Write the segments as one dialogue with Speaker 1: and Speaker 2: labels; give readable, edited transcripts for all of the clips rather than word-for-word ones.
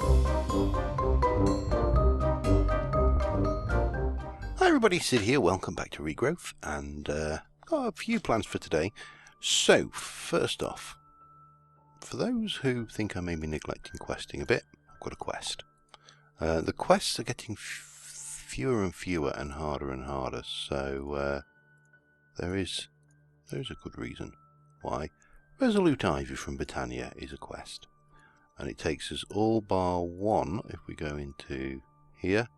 Speaker 1: Hi everybody, Sid here, welcome back to Regrowth, and got a few plans for today. So, first off, for those who think I may be neglecting questing a bit, I've got a quest. The quests are getting fewer and fewer and harder, so there is a good reason why. Resolute Ivy from Britannia is a quest, and it takes us all bar one if we go into here.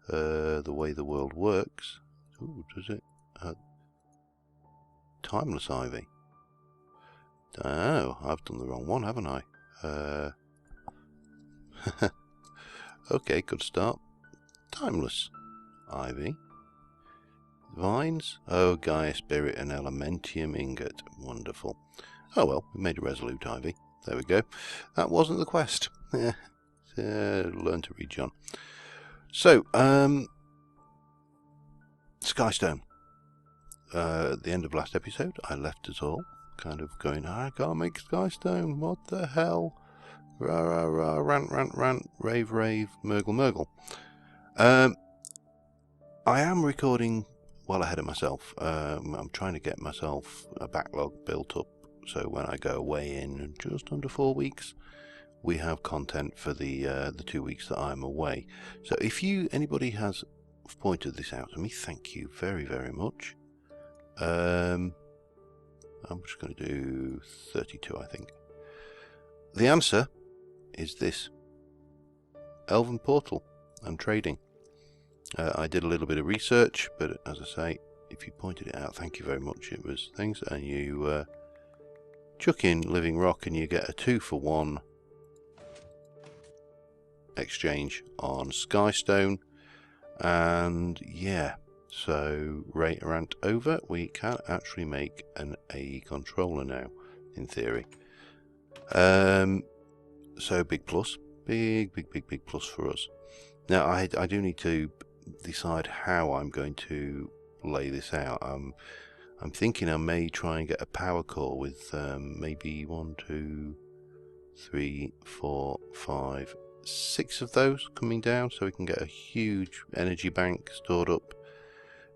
Speaker 1: The way the world works. Ooh, does it? Timeless Ivy. Oh, I've done the wrong one, haven't I? Okay, good start. Timeless Ivy. Vines. Oh, Gaia Spirit and Elementium Ingot. Wonderful. Oh well, we made a Resolute Ivy. There we go. That wasn't the quest. Learn to read, John. So, Skystone. At the end of last episode, I left us all kind of going, I can't make Skystone, what the hell? Rah, rah, rah, rant, rave, Murgle. I am recording well ahead of myself. I'm trying to get myself a backlog built up, so when I go away in just under 4 weeks, we have content for the 2 weeks that I'm away. So if anybody has pointed this out to me, thank you very, very much. I'm just going to do 32, I think. The answer is this: Elven Portal and trading. I did a little bit of research, but as I say, if you pointed it out, thank you very much. It was things, and you chuck in Living Rock and you get a 2-for-1 exchange on Skystone, and yeah, so rant over, we can actually make an AE controller now, in theory. So big plus, big plus for us. Now I do need to decide how I'm going to lay this out. I'm thinking I may try and get a power core with maybe 1, 2, 3, 4, 5, 6 of those coming down, so we can get a huge energy bank stored up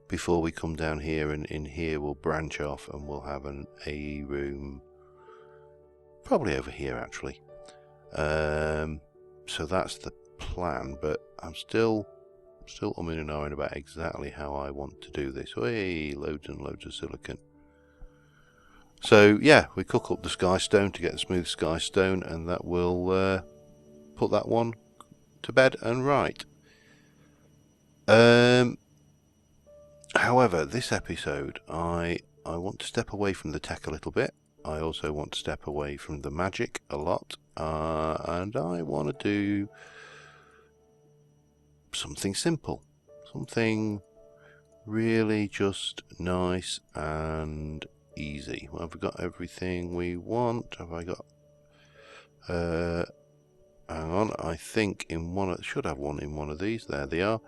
Speaker 1: before we come down here, and in here we'll branch off and we'll have an AE room probably over here actually. So that's the plan, but I'm still umming and ahhing about exactly how I want to do this. Hey, loads and loads of silicon. So yeah, we cook up the Skystone to get the smooth Skystone, and that will put that one to bed and right. However, this episode I want to step away from the tech a little bit. I also want to step away from the magic a lot, and I want to do something simple, something really just nice and easy. Well, have we got everything we want? Have I got hang on, I think in one should have one in one of these. There they are.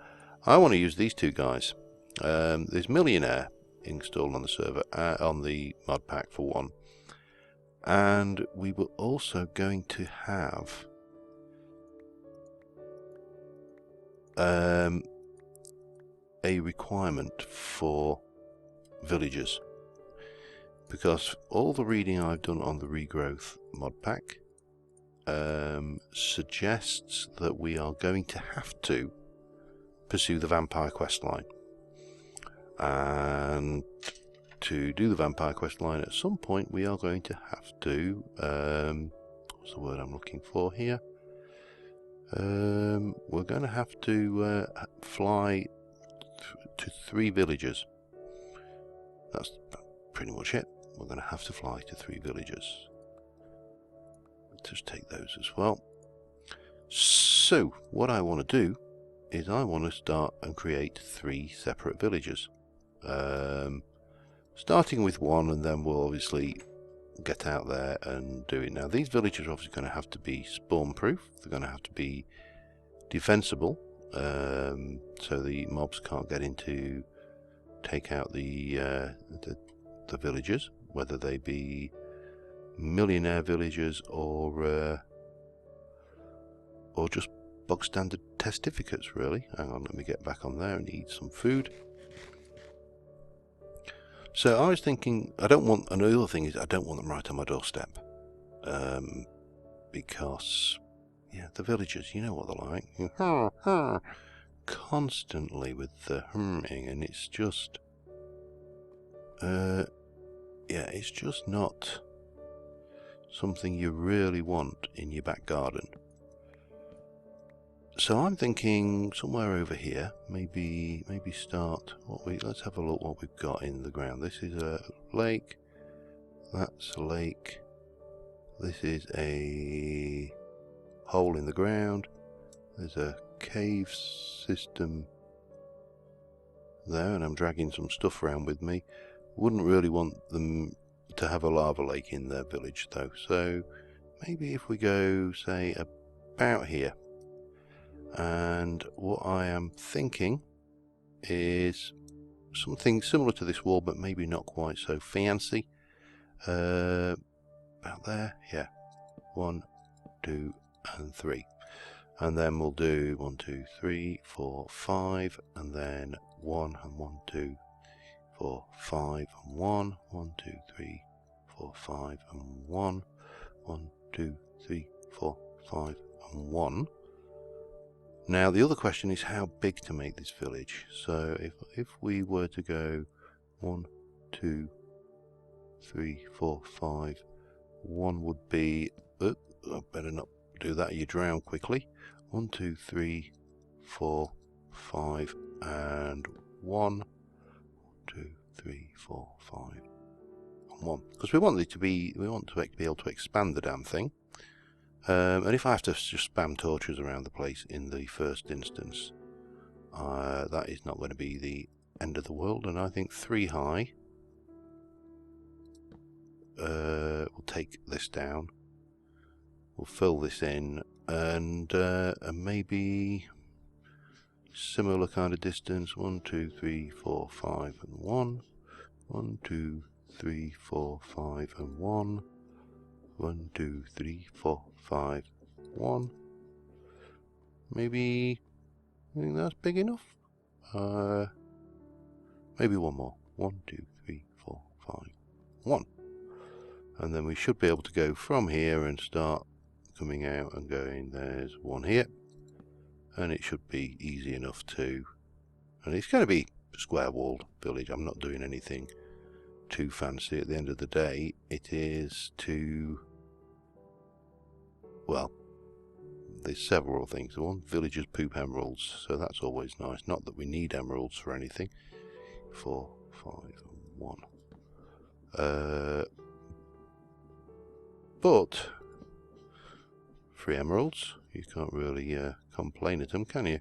Speaker 1: I want to use these two guys. There's Millionaire installed on the server, on the mod pack for one, and we were also going to have a requirement for villagers, because all the reading I've done on the Regrowth mod pack suggests that we are going to have to pursue the vampire quest line, and to do the vampire quest line at some point we are going to have to what's the word I'm looking for here? We're going to have to fly to 3 villages. That's pretty much it. We're going to have to fly to 3 villages. Let's just take those as well. So what I want to do is I want to start and create 3 separate villages, starting with 1, and then we'll obviously get out there and do it. Now these villages are obviously going to have to be spawn proof, they're going to have to be defensible, so the mobs can't get in to take out the villagers, whether they be millionaire villagers or or just bog standard testificates, really. Hang on, let me get back on there and eat some food. So I was thinking, I don't want, and the other thing is I don't want them right on my doorstep. Because, yeah, the villagers, you know what they're like. Constantly with the humming, and it's just, yeah, it's just not something you really want in your back garden. So I'm thinking somewhere over here, maybe start, let's have a look what we've got in the ground. This is a lake, that's a lake, this is a hole in the ground, there's a cave system there, and I'm dragging some stuff around with me. Wouldn't really want them to have a lava lake in their village though, so maybe if we go, say, about here. And what I am thinking is something similar to this wall, but maybe not quite so fancy. About there, yeah. 1, 2, and 3. And then we'll do 1, 2, 3, 4, 5, and then 1 and 1, 2, 4, 5, and 1, 1, 2, 3, 4, 5, and 1, 1, 2, 3, 4, 5, and 1. Now the other question is how big to make this village. So if we were to go 1, 2, 3, 4, 5, 1 would be, I better not do that, you drown quickly. 1, 2, 3, 4, 5, and 1, 2, 3, 4, 5, and 1. Because we want it to be, we want to be able to expand the damn thing. And if I have to just spam torches around the place in the first instance, that is not going to be the end of the world. And I think 3 high will take this down. We'll fill this in, and maybe similar kind of distance. 1, 2, 3, 4, 5, and 1. 1, 2, 3, 4, 5, and 1. 1, 2, 3, 4, 5, 1. Maybe I think that's big enough. Maybe one more. 1, 2, 3, 4, 5, 1. And then we should be able to go from here and start coming out and going. There's 1 here, and it should be easy enough to. And it's going to be a square walled village. I'm not doing anything too fancy. At the end of the day, it is to. Well, there's several things. One, villagers poop emeralds, so that's always nice. Not that we need emeralds for anything. 4, 5, 1. But 3 emeralds, you can't really complain at them, can you?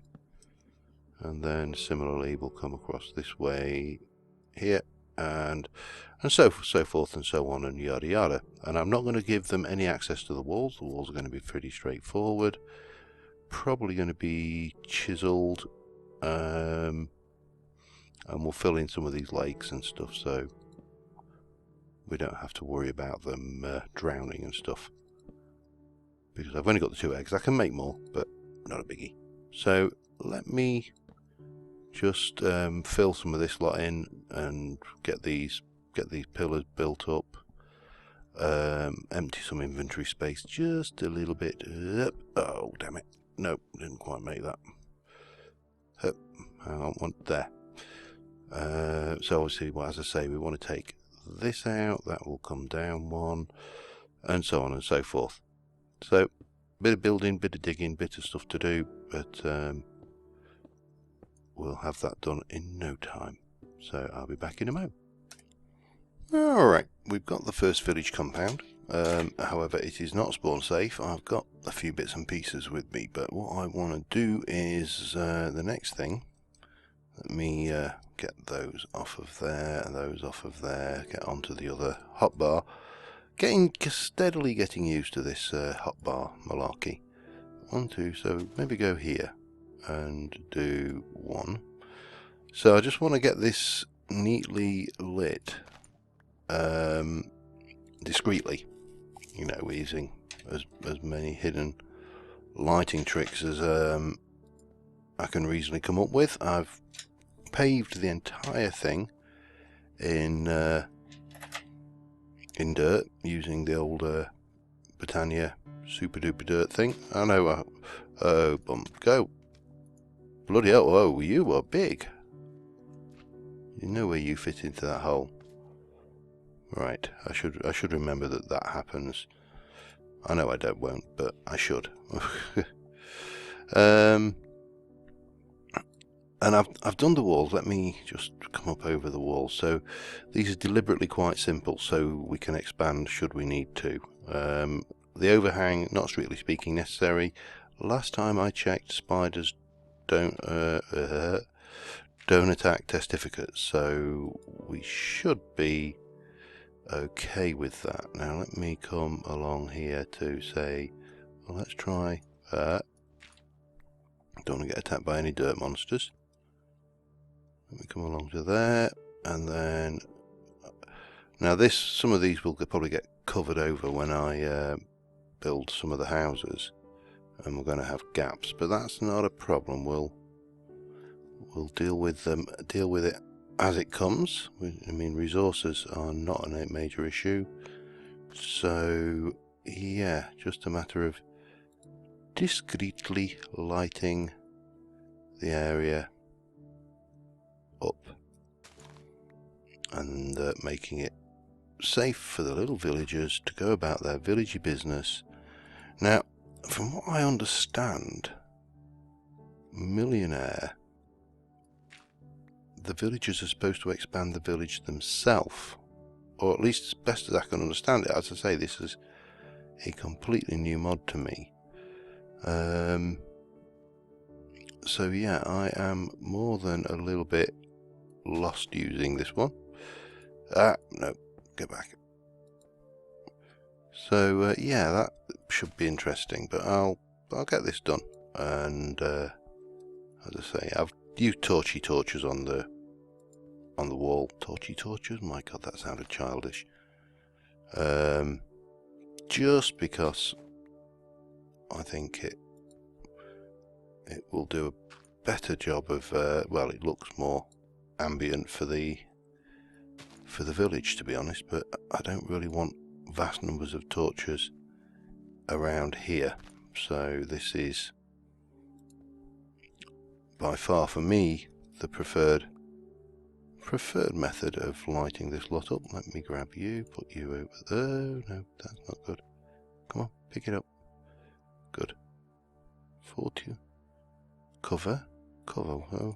Speaker 1: And then similarly, we'll come across this way here, and so forth and so on, and yada yada. And I'm not going to give them any access to the walls. The walls are going to be pretty straightforward, probably going to be chiseled, and we'll fill in some of these lakes and stuff, so we don't have to worry about them drowning and stuff, because I've only got the 2 eggs. I can make more, but not a biggie. So let me just fill some of this lot in and get these pillars built up. Empty some inventory space just a little bit. Oh damn it! Nope, didn't quite make that. I don't want there. So obviously, well, as I say, we want to take this out. That will come down 1, and so on and so forth. So bit of building, bit of digging, bit of stuff to do, but we'll have that done in no time. So I'll be back in a moment. Alright, we've got the first village compound. However, it is not spawn safe. I've got a few bits and pieces with me, but what I want to do is the next thing. Let me get those off of there, and those off of there, get onto the other hotbar. Steadily getting used to this hotbar malarkey. 1, 2, so maybe go here and do 1. So I just want to get this neatly lit discreetly, you know, using as many hidden lighting tricks as I can reasonably come up with. I've paved the entire thing in dirt using the old Britannia super duper dirt thing. I know. Oh, bump, go! Bloody hell! Oh, you are big. You know where you fit into that hole. Right. I should remember that happens. I know I won't, but I should. And I've done the walls. Let me just come up over the walls. So these are deliberately quite simple, so we can expand should we need to. The overhang, not strictly speaking necessary. Last time I checked, spiders don't attack testificates, so we should be okay with that. Now let me come along here to say, well, let's try that. Don't want to get attacked by any dirt monsters. Let me come along to there, and then now some of these will probably get covered over when I build some of the houses, and we're going to have gaps, but that's not a problem. We'll deal with it as it comes. I mean, resources are not a major issue, so yeah, just a matter of discreetly lighting the area up and making it safe for the little villagers to go about their villagey business. Now, from what I understand, Millionaire, the villagers are supposed to expand the village themselves, or at least as best as I can understand it. As I say, this is a completely new mod to me. So yeah, I am more than a little bit lost using this one. No, get back. So yeah, that should be interesting, but I'll get this done. And as I say, I've used torches on the wall. Torches? My God, that sounded childish. Just because I think it will do a better job of well, it looks more ambient for the village, to be honest, but I don't really want vast numbers of torches around here, so this is by far for me the preferred method of lighting this lot up. Let me grab you, put you over there. No, that's not good. Come on, pick it up. Good. 40. Cover. Oh.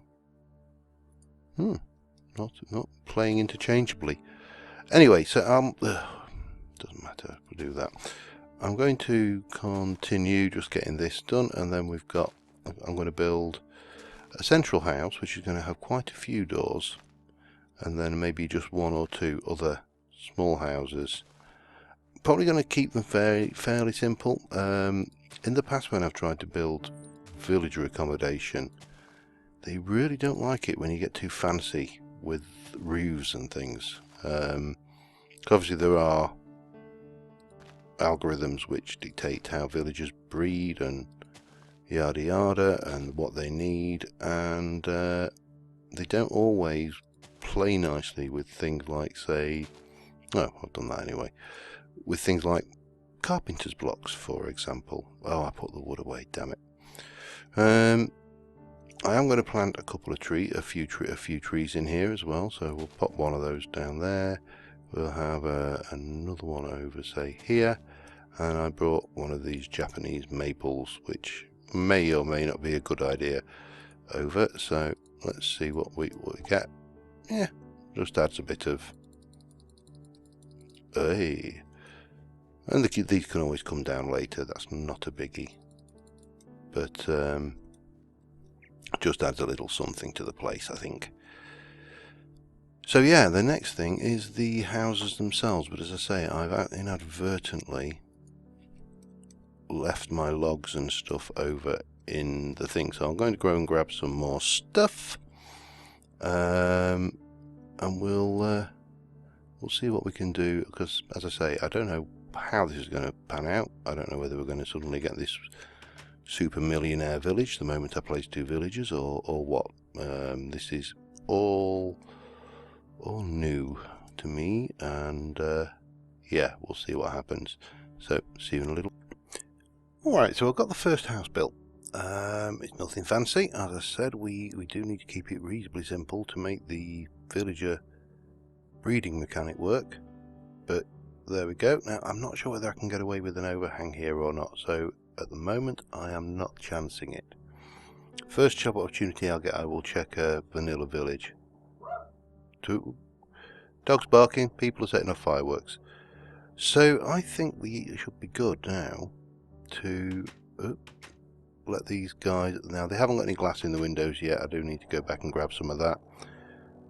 Speaker 1: Not playing interchangeably. Anyway, so doesn't matter. We'll do that. I'm going to continue just getting this done, and then I'm going to build a central house, which is going to have quite a few doors, and then maybe just one or two other small houses. Probably going to keep them fairly simple. In the past, when I've tried to build villager accommodation, they really don't like it when you get too fancy with roofs and things. Obviously there are algorithms which dictate how villagers breed and yada yada and what they need, and they don't always play nicely with things like, say, I've done that anyway, with things like carpenter's blocks, for example. Oh, I put the wood away, damn it. I am going to plant a few trees in here as well, so we'll pop one of those down there. We'll have another one over, say, here, and I brought one of these Japanese maples, which may or may not be a good idea, over. So let's see what we get. Yeah, just adds a bit of hey, and these can always come down later. That's not a biggie, but just adds a little something to the place, I think. So yeah, the next thing is the houses themselves, but as I say, I've inadvertently left my logs and stuff over in the thing, so I'm going to go and grab some more stuff, and we'll see what we can do, because as I say, I don't know how this is going to pan out. I don't know whether we're going to suddenly get this super millionaire village the moment I place 2 villagers, or what. This is all new to me, and yeah, we'll see what happens. So, see you in a little. Alright, so I've got the first house built. It's nothing fancy. As I said, we do need to keep it reasonably simple to make the villager breeding mechanic work, but there we go. Now, I'm not sure whether I can get away with an overhang here or not, so at the moment I am not chancing it. First job opportunity I'll get, I will check a vanilla village. 2 dogs barking, people are setting off fireworks. So I think we should be good now to let these guys. Now, they haven't got any glass in the windows yet. I do need to go back and grab some of that,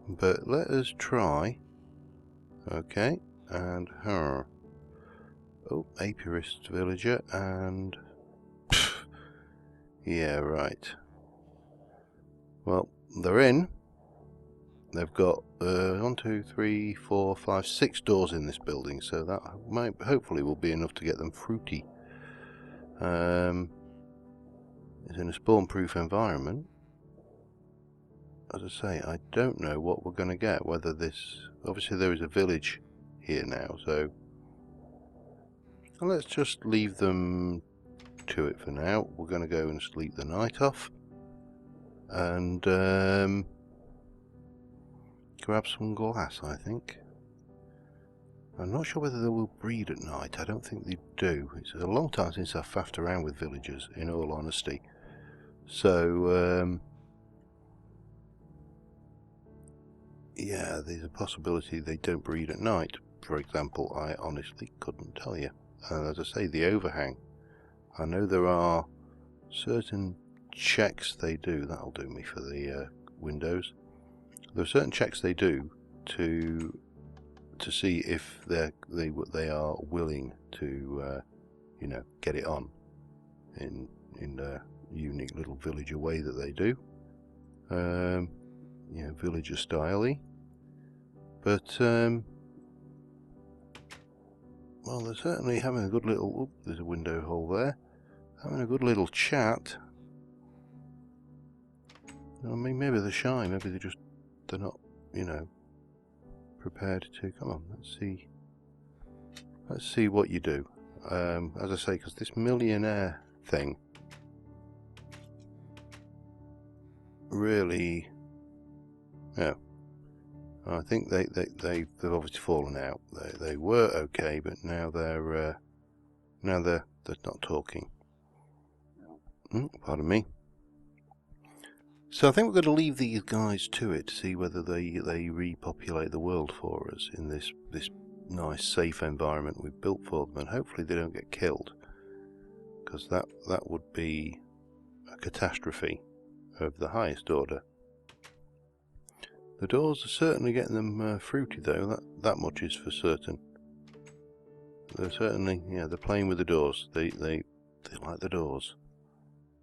Speaker 1: but let us try. Okay, and her. Oh, apiarist villager, and yeah, right. Well, they're in. They've got 1, 2, 3, 4, 5, 6 doors in this building, so that might hopefully will be enough to get them fruity. It's in a spawn-proof environment. As I say, I don't know what we're going to get. Whether this, obviously there is a village here now, so let's just leave them to it for now. We're going to go and sleep the night off, and grab some glass, I think. I'm not sure whether they will breed at night. I don't think they do. It's a long time since I've faffed around with villagers, in all honesty. So, yeah, there's a possibility they don't breed at night. For example, I honestly couldn't tell you. As I say, the overhang. I know there are certain checks they do. That'll do me for the windows. There are certain checks they do to see if they are willing to you know, get it on in a unique little villager way that they do. You know, villager style-y. But well, they're certainly having a good little. Oop, there's a window hole there. Having a good little chat. I mean, maybe they're shy. Maybe they're not, you know, prepared to. Come on, let's see. Let's see what you do. As I say, because this millionaire thing really, yeah. I think they've obviously fallen out. They were okay, but now they're not talking. Pardon me. So I think we're going to leave these guys to it to see whether they repopulate the world for us in this nice safe environment we've built for them, and hopefully they don't get killed, because that would be a catastrophe of the highest order. The doors are certainly getting them fruity, though. That much is for certain. They're certainly, yeah, they're playing with the doors. They like the doors.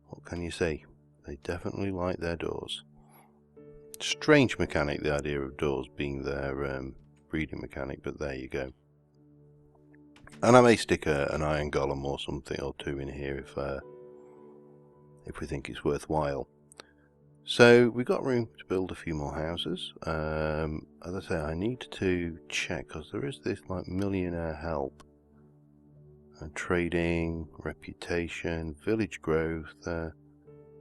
Speaker 1: What can you say? They definitely like their doors. Strange mechanic, the idea of doors being their breeding mechanic, but there you go. And I may stick an iron golem or something or two in here if we think it's worthwhile. So we've got room to build a few more houses. As I say, I need to check, because there is this like millionaire help, trading, reputation, village growth,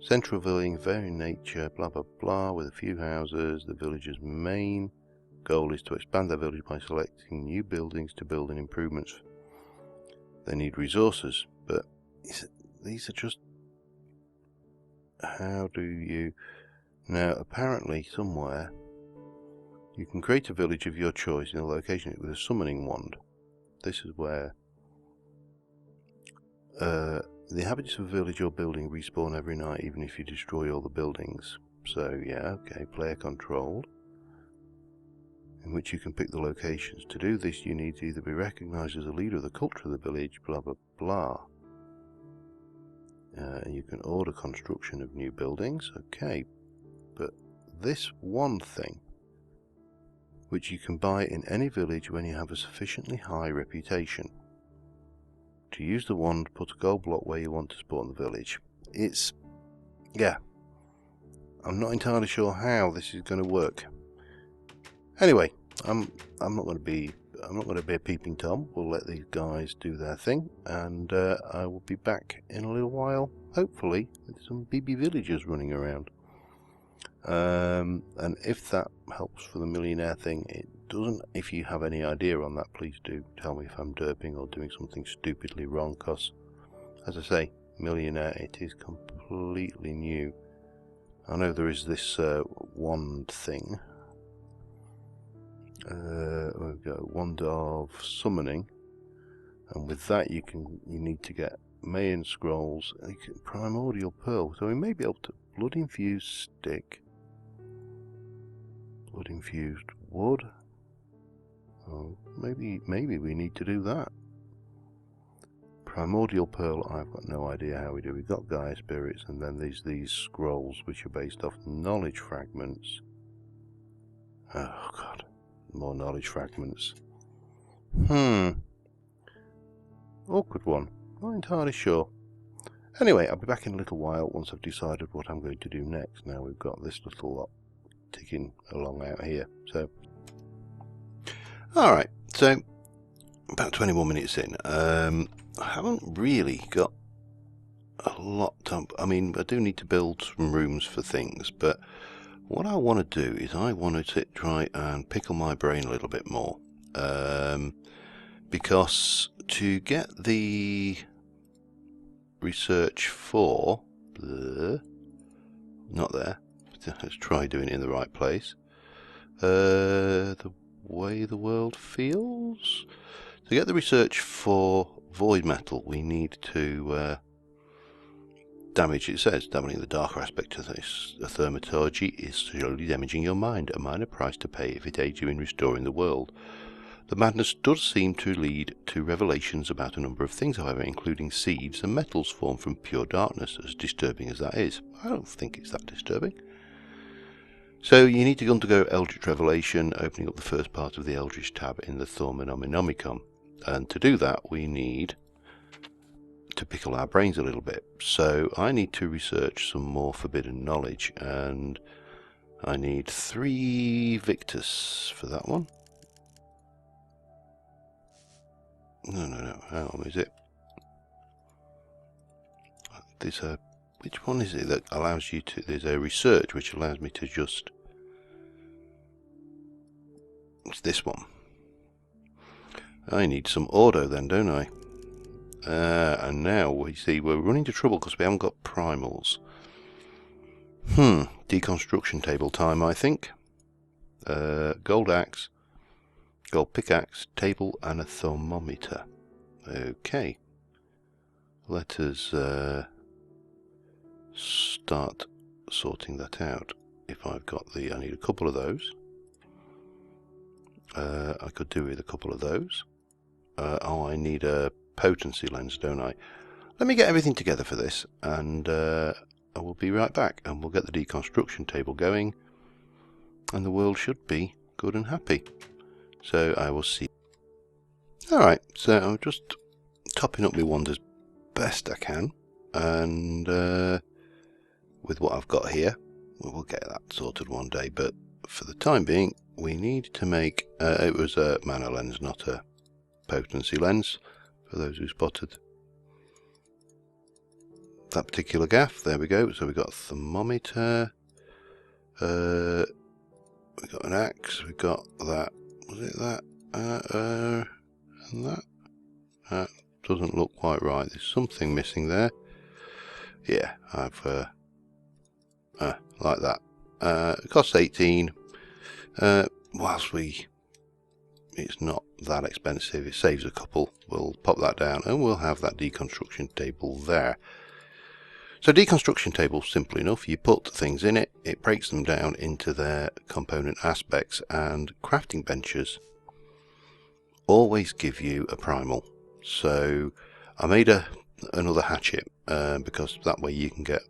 Speaker 1: central village, very nature, blah blah blah, with a few houses. The village's main goal is to expand their village by selecting new buildings to build and improvements. They need resources, but these are just, how do you... Now, apparently somewhere you can create a village of your choice in a location with a summoning wand. This is where the inhabitants of a village or building respawn every night, even if you destroy all the buildings. So yeah, okay, player controlled, in which you can pick the locations. To do this, you need to either be recognized as a leader of the culture of the village, blah blah blah. You can order construction of new buildings, okay. But this one thing, which you can buy in any village when you have a sufficiently high reputation. To use the wand, put a gold block where you want to spawn the village. it's, yeah, I'm not entirely sure how this is going to work. Anyway, I'm not going to be a peeping Tom. We'll let these guys do their thing, and I will be back in a little while, hopefully with some BB villagers running around. And if that helps for the millionaire thing, it doesn't. If you have any idea on that, please do tell me if I'm derping or doing something stupidly wrong, because, as I say, millionaire, it is completely new. I know there is this wand thing. We've got wand of summoning, and with that you need to get Mayan scrolls, primordial pearl. So we may be able to blood infused stick, blood infused wood. Oh, maybe we need to do that. Primordial pearl, I've got no idea how we do. We've got Gaia spirits, and then there's these scrolls which are based off knowledge fragments. Oh god, more knowledge fragments. Awkward one. Not entirely sure. Anyway, I'll be back in a little while once I've decided what I'm going to do next. Now we've got this little lot ticking along out here. So, alright, so about 20 more minutes in. I haven't really got a lot to, I mean, I do need to build some rooms for things, but what I want to do is I want to try and pickle my brain a little bit more. Because to get the research for, not there, let's try doing it in the right place. The way the world feels. To get the research for void metal, we need to damage. It says damaging the darker aspect of this. The thermatology is slowly damaging your mind. A minor price to pay if it aids you in restoring the world. The madness does seem to lead to revelations about a number of things, however, including seeds and metals formed from pure darkness, as disturbing as that is. I don't think it's that disturbing. So you need to undergo Eldritch Revelation, opening up the first part of the Eldritch tab in the Thaumonomicon. And to do that, we need to pickle our brains a little bit. So I need to research some more forbidden knowledge, and I need 3 Victus for that one. No, how is it? There's a, which one is it that allows you to, there's a research which allows me to just, it's this one. I need some Ordo then, don't I? And now we see we're running into trouble because we haven't got primals. Deconstruction table time, I think. Gold axe, gold pickaxe, table, and a thermometer. Okay. Let us start sorting that out. If I've got the, I need a couple of those. I could do with a couple of those. Oh, I need a potency lens, don't I? Let me get everything together for this, and I will be right back, and we'll get the deconstruction table going, and the world should be good and happy. So I will see. Alright, so I'm just topping up my wand as best I can, and with what I've got here, we'll get that sorted one day, but for the time being, we need to make, it was a mana lens, not a potency lens, for those who spotted that particular gaff. There we go. So we've got a thermometer, we've got an axe, we've got that, was it that, and that doesn't look quite right. There's something missing there. Yeah, I've like that. It costs 18. Whilst it's not that expensive, it saves a couple. We'll pop that down and we'll have that deconstruction table there. So deconstruction table, simple enough. You put things in it, it breaks them down into their component aspects, and crafting benches always give you a primal. So I made another hatchet because that way you can get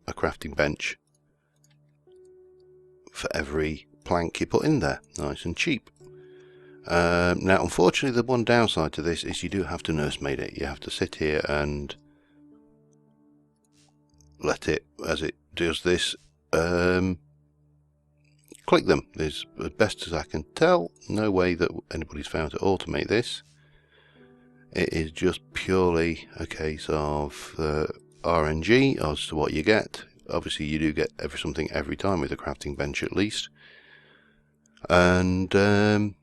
Speaker 1: a crafting bench for every plank you put in there, nice and cheap. Now unfortunately the one downside to this is you do have to nursemaid it. You have to sit here and let it, as it does this, click them. As best as I can tell, no way that anybody's found to automate this. It is just purely a case of RNG as to what you get. Obviously you do get something every time with a crafting bench at least, and time.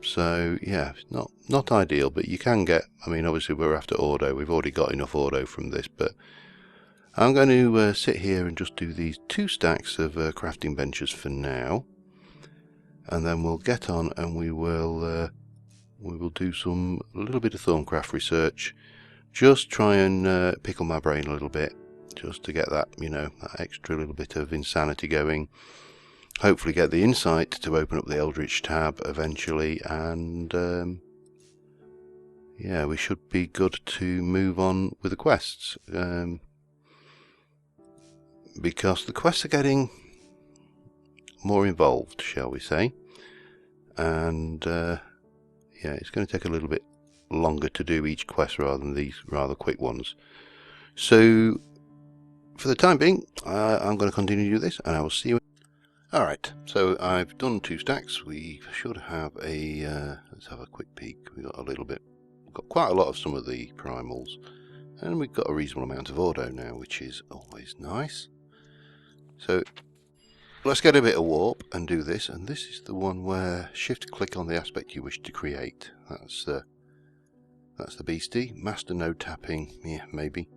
Speaker 1: So yeah, not ideal, but you can get, I mean obviously we're after auto, we've already got enough auto from this, but I'm going to sit here and just do these 2 stacks of crafting benches for now, and then we'll get on and we will do a little bit of Thorncraft research, just try and pickle my brain a little bit, just to get that, you know, that extra little bit of insanity going. Hopefully get the insight to open up the Eldritch tab eventually, and yeah, we should be good to move on with the quests, because the quests are getting more involved, shall we say, and yeah, it's going to take a little bit longer to do each quest rather than these rather quick ones. So for the time being, I'm going to continue to do this, and I will see you. Alright, so I've done 2 stacks. We should have a, let's have a quick peek. We've got quite a lot of some of the primals, and we've got a reasonable amount of auto now, which is always nice. So let's get a bit of warp and do this, and this is the one where shift click on the aspect you wish to create. That's the beastie. Master node tapping, yeah, maybe.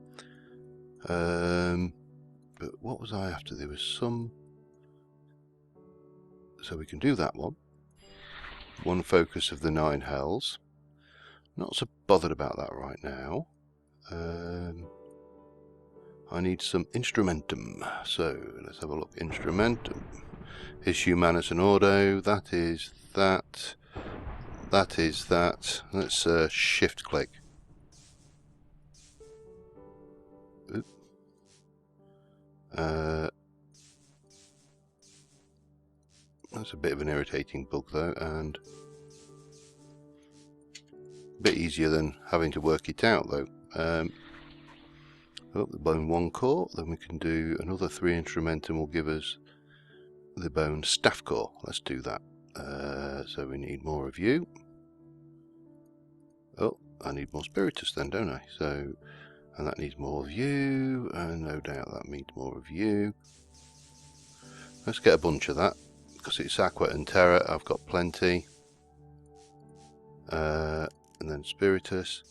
Speaker 1: But what was I after? There was some. So we can do that one. One focus of the 9 hells. Not so bothered about that right now. I need some instrumentum. So let's have a look. Instrumentum. Issue Manus and Auto. That is that. That is that. Let's shift click. Oop. That's a bit of an irritating bug though, and a bit easier than having to work it out though. Oh, the bone 1 core, then we can do another 3 instrumentum will give us the bone staff core. Let's do that. So we need more of you. Oh, I need more spiritus then, don't I? So, and that needs more of you, and no doubt that needs more of you. Let's get a bunch of that, because it's Aqua and Terra, I've got plenty. And then spiritus.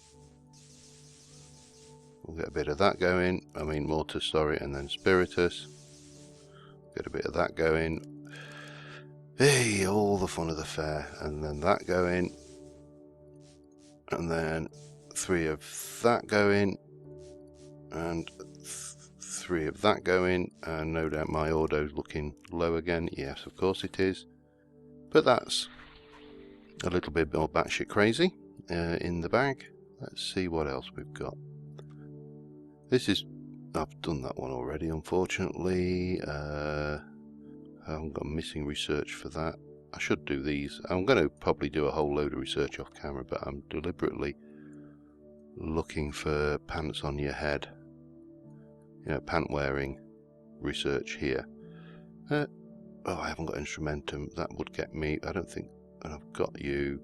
Speaker 1: We'll get a bit of that going. I mean mortis, sorry, and then spiritus. Get a bit of that going. Hey, all the fun of the fair. And then that going. And then 3 of that going. And 3 of that going. And no doubt my ordo's looking low again. Yes, of course it is. But that's a little bit more batshit crazy in the bag. Let's see what else we've got. This is, I've done that one already, unfortunately. I haven't got missing research for that. I should do these. I'm going to probably do a whole load of research off camera, but I'm deliberately looking for pants on your head. You know, pant wearing research here. Oh, I haven't got instrumentum. That would get me, I don't think, and I've got you.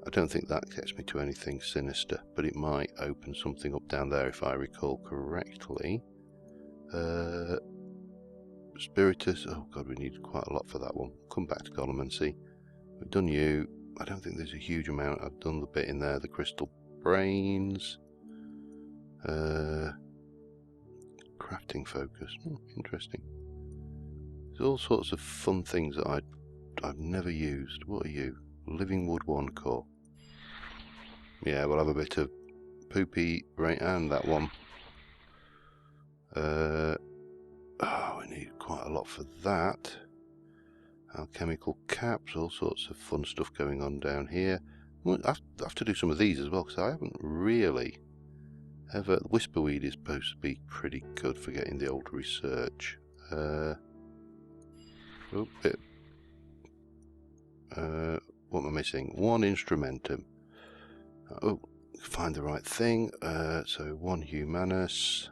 Speaker 1: I don't think that gets me to anything sinister, but it might open something up down there if I recall correctly. Spiritus, oh god, we need quite a lot for that one. Come back to column and see. We've done you. I don't think there's a huge amount. I've done the bit in there, the crystal brains. Crafting focus, interesting. There's all sorts of fun things that I've never used. What are you? Living wood 1 core. Yeah, we'll have a bit of poopy right, and that one. Oh, we need quite a lot for that. Alchemical caps, all sorts of fun stuff going on down here. Well, I have to do some of these as well, because I haven't really ever. Whisperweed is supposed to be pretty good for getting the old research. What am I missing? 1 instrumentum. Oh, find the right thing. So 1 humanus.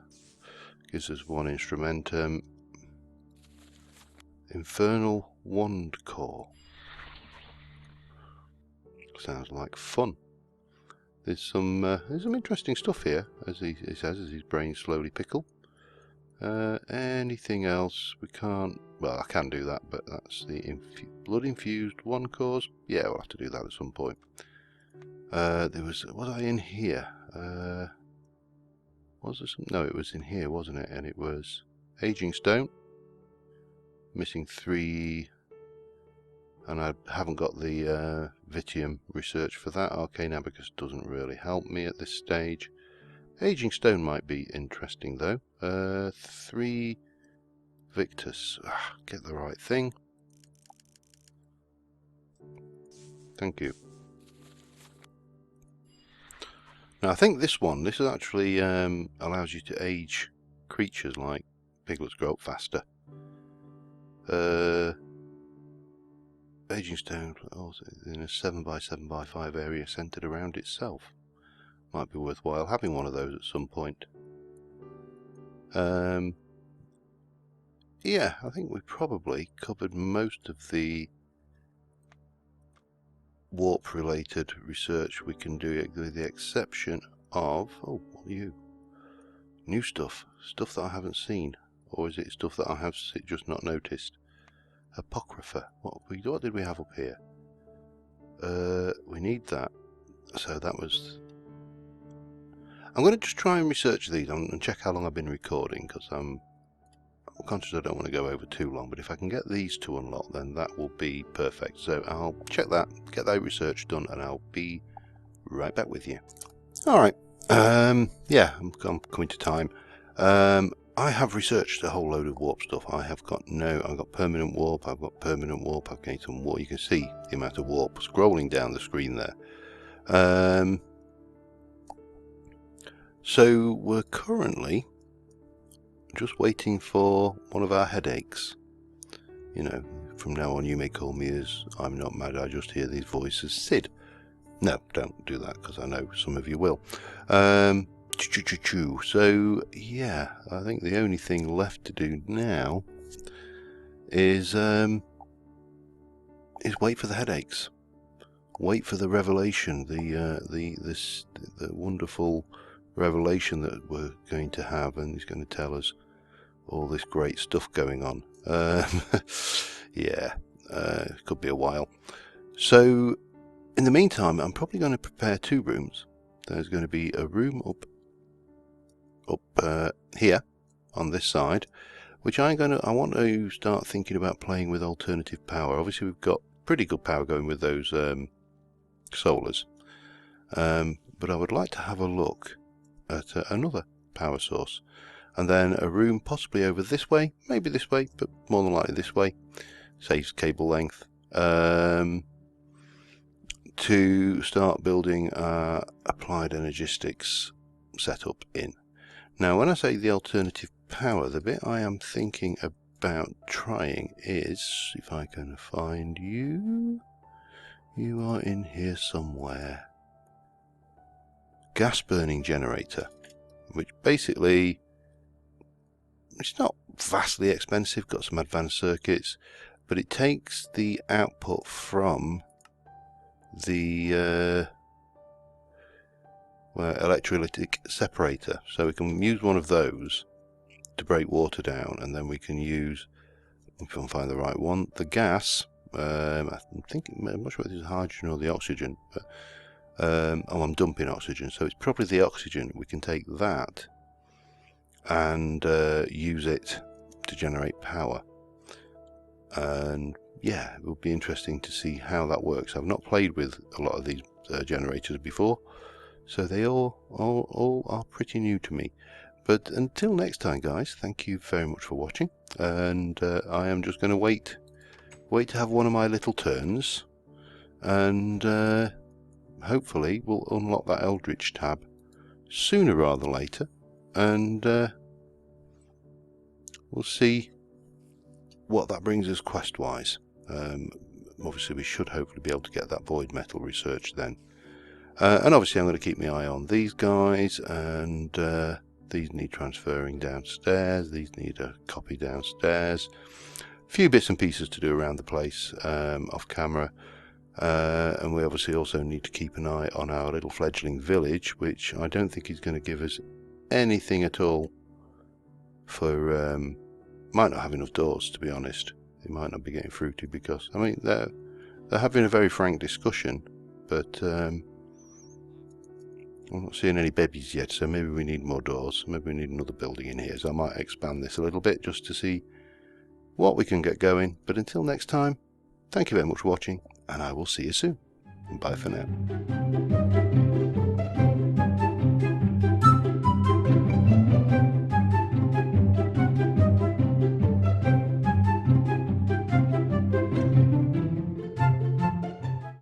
Speaker 1: gives us 1 instrumentum. Infernal Wand Core. Sounds like fun. There's some interesting stuff here, as he says, as his brain slowly pickle. Anything else? We can't. Well, I can do that, but that's the blood infused one cause. Yeah, we'll have to do that at some point. Was I in here? Was there some? No, it was in here, wasn't it? And it was aging stone. Missing 3. And I haven't got the Vitium research for that. Arcane Abacus doesn't really help me at this stage. Aging Stone might be interesting though. 3 Victus. Get the right thing. Thank you. Now I think this is actually allows you to age creatures like piglets grow up faster. Aging Stone in a 7x7x5 area centered around itself. Might be worthwhile having one of those at some point. Yeah, I think we probably covered most of the warp related research we can do, with the exception of, oh, what are you? New stuff that I haven't seen, or is it stuff that I have just not noticed? Apocrypha. What did we have up here? We need that. So that was. I'm going to just try and research these and check how long I've been recording, because I'm conscious I don't want to go over too long. But if I can get these to unlock, then that will be perfect. So I'll check that, get that research done, and I'll be right back with you. All right. Yeah, I'm coming to time. I have researched a whole load of warp stuff. I've got permanent warp, I've got permanent warp, I've gained some warp. You can see the amount of warp scrolling down the screen there. So we're currently just waiting for one of our headaches. You know, from now on you may call me, as I'm not mad, I just hear these voices, Sid. No, don't do that, because I know some of you will. So yeah, I think the only thing left to do now is wait for the headaches, wait for the revelation, the wonderful revelation that we're going to have, and he's going to tell us all this great stuff going on. Yeah, it could be a while. So in the meantime, I'm probably going to prepare 2 rooms. There's going to be a room up here on this side, which I want to start thinking about playing with alternative power. Obviously we've got pretty good power going with those solars, but I would like to have a look at another power source, and then a room possibly over this way, maybe this way, but more than likely this way, saves cable length, to start building applied energistics setup in. Now when I say the alternative power, the bit I am thinking about trying is, if I can find you, you are in here somewhere, gas burning generator, which basically, it's not vastly expensive, got some advanced circuits, but it takes the output from the electrolytic separator, so we can use one of those to break water down, and then we can use, if I can find the right one, the gas. I'm not sure if this is hydrogen or the oxygen, but I'm dumping oxygen, so it's probably the oxygen. We can take that and use it to generate power, and yeah, it would be interesting to see how that works. I've not played with a lot of these generators before, so they all are pretty new to me. But until next time, guys, thank you very much for watching, and I am just going to wait to have one of my little turns, and hopefully we'll unlock that Eldritch tab sooner rather than later, and we'll see what that brings us quest-wise. Obviously we should hopefully be able to get that void metal research then. And obviously I'm going to keep my eye on these guys and These need transferring downstairs. These need a copy downstairs. A few bits and pieces to do around the place off camera. And we obviously also need to keep an eye on our little fledgling village, which I don't think is going to give us anything at all for... might not have enough doors, to be honest. It might not be getting fruity because, I mean, they're having a very frank discussion, but I'm not seeing any babies yet, so maybe we need more doors. Maybe we need another building in here, so I might expand this a little bit just to see what we can get going. But until next time, thank you very much for watching, and I will see you soon. Bye for now.